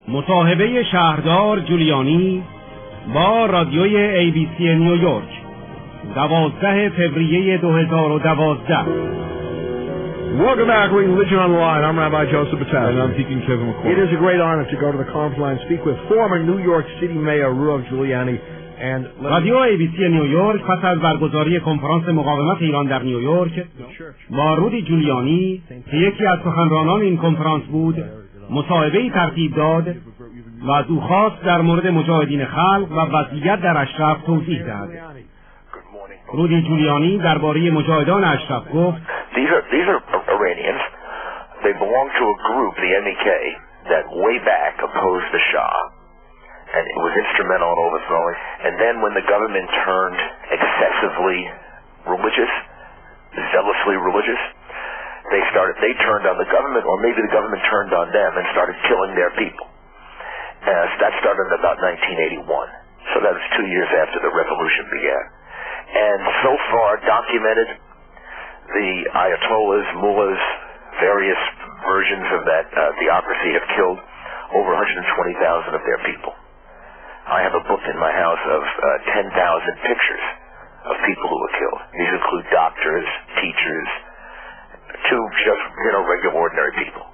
مصاحبه شهردار جولیانی با رادیوی ABC نیویورک 12 فوریه 2012. Welcome back, Religion on the Line. I'm Rabbi Joseph Battaglia. And I'm Deacon Kevin McCoy. It is a great honor to go to the conference line and speak with former New York City Mayor Rudolph Giuliani. رادیو ABC نیویورک پس از برگزاری کنفرانس مقاومت ایران در نیویورک با رودی جولیانی که یکی از سخنرانان این کنفرانس بود مصاحبه‌ای ترتیب داد و از او خواست در مورد مجاهدین خلق و وضعیت در اشرف توضیح دهد. رودی جولیانی درباره مجاهدان اشرف گفت: These are Iranians. They belong to a group, the MEK, that way back opposed the Shah. And it was instrumental in overthrowing. And then when the government turned excessively religious, zealously religious, they turned on the government, or maybe the government turned on them and started killing their people. That started in about 1981. So that was 2 years after the revolution began. And so far documented, the Ayatollahs, mullahs, various versions of that theocracy have killed over 120,000 of their people. I have a book in my house of 10,000 pictures of people who were killed. These include doctors, teachers, to just, regular ordinary people.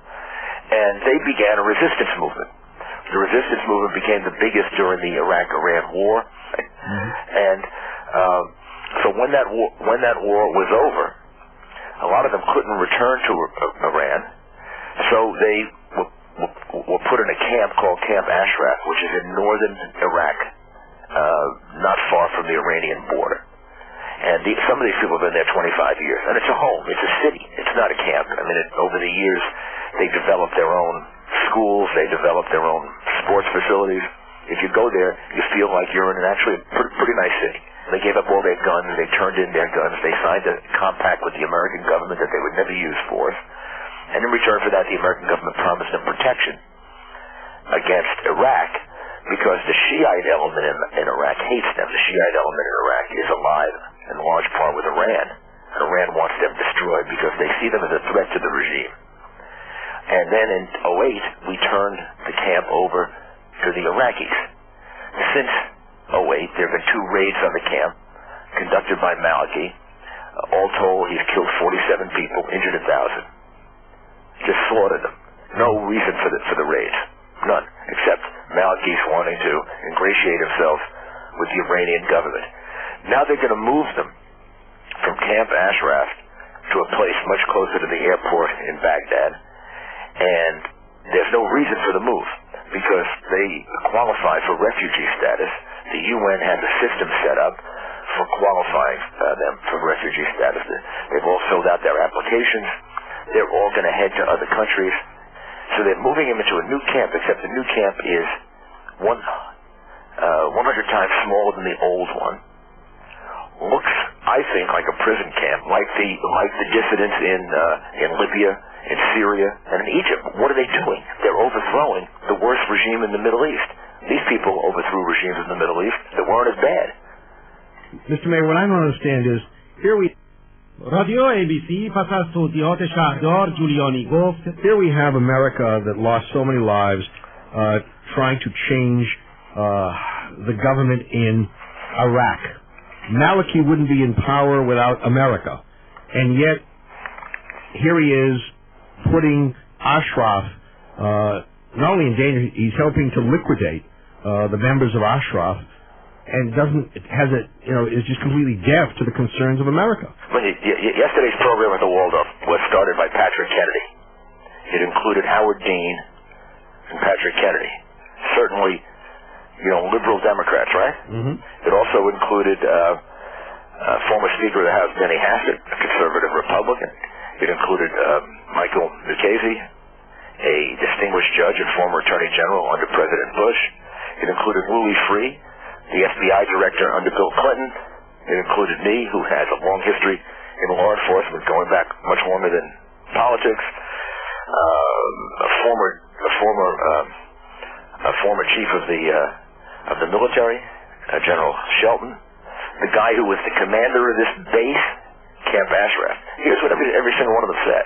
And they began a resistance movement. The resistance movement became the biggest during the Iraq-Iran war. And so when that war was over, a lot of them couldn't return to Iran, so they were put in a camp called Camp Ashraf, which is in northern Iraq, not far from the Iranian border. And some of these people have been there 25 years. And it's a home. It's a city. It's not a camp. I mean, over the years, they developed their own schools. They developed their own sports facilities. If you go there, you feel like you're in actually a pretty nice city. They gave up all their guns. They turned in their guns. They signed a compact with the American government that they would never use force. And in return for that, the American government promised them protection against Iraq, because the Shiite element in Iraq hates them. The Shiite element in Iraq is alive in large part with Iran. And Iran wants them destroyed because they see them as a threat to the regime. And then in 2008, we turned the camp over to the Iraqis. Since 2008, there have been 2 raids on the camp conducted by Maliki. All told, he's killed 47 people, injured 1,000. Just slaughtered them. No reason for the raids. None. Except Maliki's wanting to ingratiate himself with the Iranian government. Now they're going to move them from Camp Ashraf to a place much closer to the airport in Baghdad. And there's no reason for the move, because they qualify for refugee status. The UN has a system set up for qualifying them for refugee status. They've all filled out their applications. They're all going to head to other countries. So they're moving them into a new camp, except the new camp is 100 times smaller than the old one. Looks, I think, like a prison camp, like the dissidents in Libya, in Syria, and in Egypt. What are they doing? They're overthrowing the worst regime in the Middle East. These people overthrew regimes in the Middle East that weren't as bad. Mr. Mayor, what I don't understand is, here we... رادیو ABC پس از توضیحات شهردار جولیانی گفت: Here we have America that lost so many lives trying to change the government in Iraq. Maliki wouldn't be in power without America. And yet, here he is putting Ashraf not only in danger, he's helping to liquidate the members of Ashraf, and is just completely deaf to the concerns of America. Yesterday's program at the Waldorf was started by Patrick Kennedy. It included Howard Dean and Patrick Kennedy. Certainly, liberal Democrats, right? Mm-hmm. It also included former Speaker of the House Denny Hassett, a conservative Republican. It included Michael Mukasey, a distinguished judge and former Attorney General under President Bush. It included Louis Freeh, the FBI director under Bill Clinton. It included me, who has a long history in law enforcement, going back much longer than politics. A former chief of the military, General Shelton. The guy who was the commander of this base, Camp Ashraf. Here's what every single one of them said.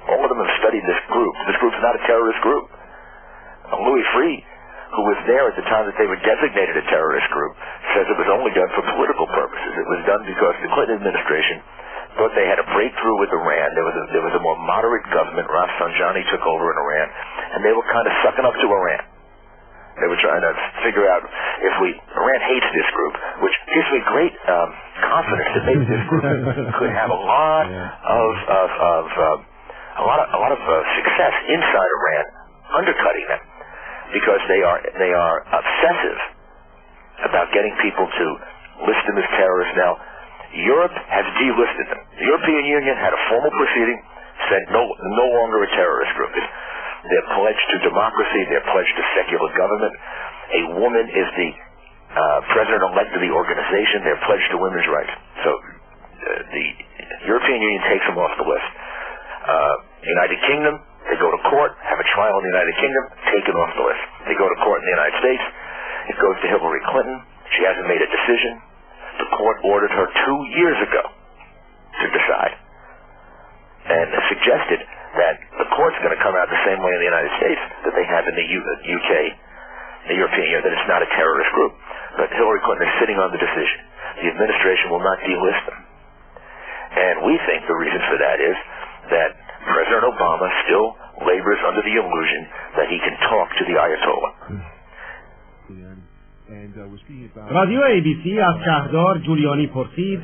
All of them have studied this group. This group's not a terrorist group. Louis Freeh who was there at the time that they were designated a terrorist group, says it was only done for political purposes. It was done because the Clinton administration thought they had a breakthrough with Iran. There was a more moderate government. Rafsanjani took over in Iran, and they were kind of sucking up to Iran. They were trying to figure out if Iran hates this group, which gives me great confidence that maybe this group could have a lot of success inside Iran, undercutting them, because they are obsessive about getting people to list them as terrorists. Now, Europe has delisted them. The European Union had a formal proceeding, said no longer a terrorist group. They're pledged to democracy. They're pledged to secular government. A woman is the president-elect of the organization. They're pledged to women's rights. So the European Union takes them off the list. United Kingdom, they go to court, have a trial in the United Kingdom, taken off the list. They go to court in the United States. It goes to Hillary Clinton. She hasn't made a decision. The court ordered her 2 years ago to decide, and suggested that the court's going to come out the same way in the United States that they have in the UK, the European Union, that it's not a terrorist group. But Hillary Clinton is sitting on the decision. The administration will not delist them. And we think the reason for that is that President Obama still labors under the illusion that he can talk to the Ayatollah. رادیو ABC از شهردار جولیانی پرسید: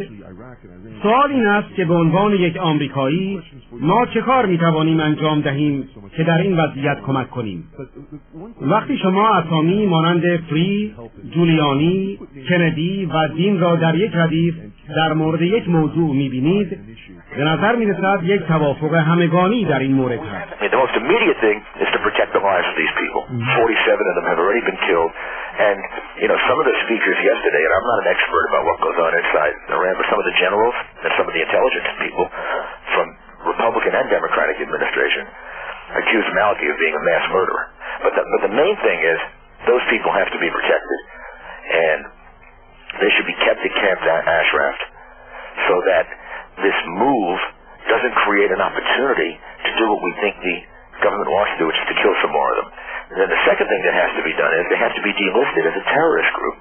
سوال این است که به عنوان یک آمریکایی ما چه کار میتوانیم انجام دهیم که در این وضعیت کمک کنیم؟ وقتی شما اسامی مانند فری، جولیانی، کندی و دین را در یک ردیف در مورد یک موضوع میبینید، به نظر میرسد یک توافق همگانی در این مورد هست. The most immediate thing is to protect the lives of these people. 47 of them have already been killed. And, some of the speakers yesterday, and I'm not an expert about what goes on inside Iran, but some of the generals and some of the intelligence people from Republican and Democratic administration accused Maliki of being a mass murderer. But the main thing is those people have to be protected, and they should be kept at Camp Ashraf so that this move doesn't create an opportunity to do what we think the government wants to do, which is to kill some more of them. And then the second thing that has to be done is they have to be delisted as a terrorist group.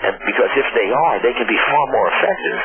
And because if they are, they can be far more effective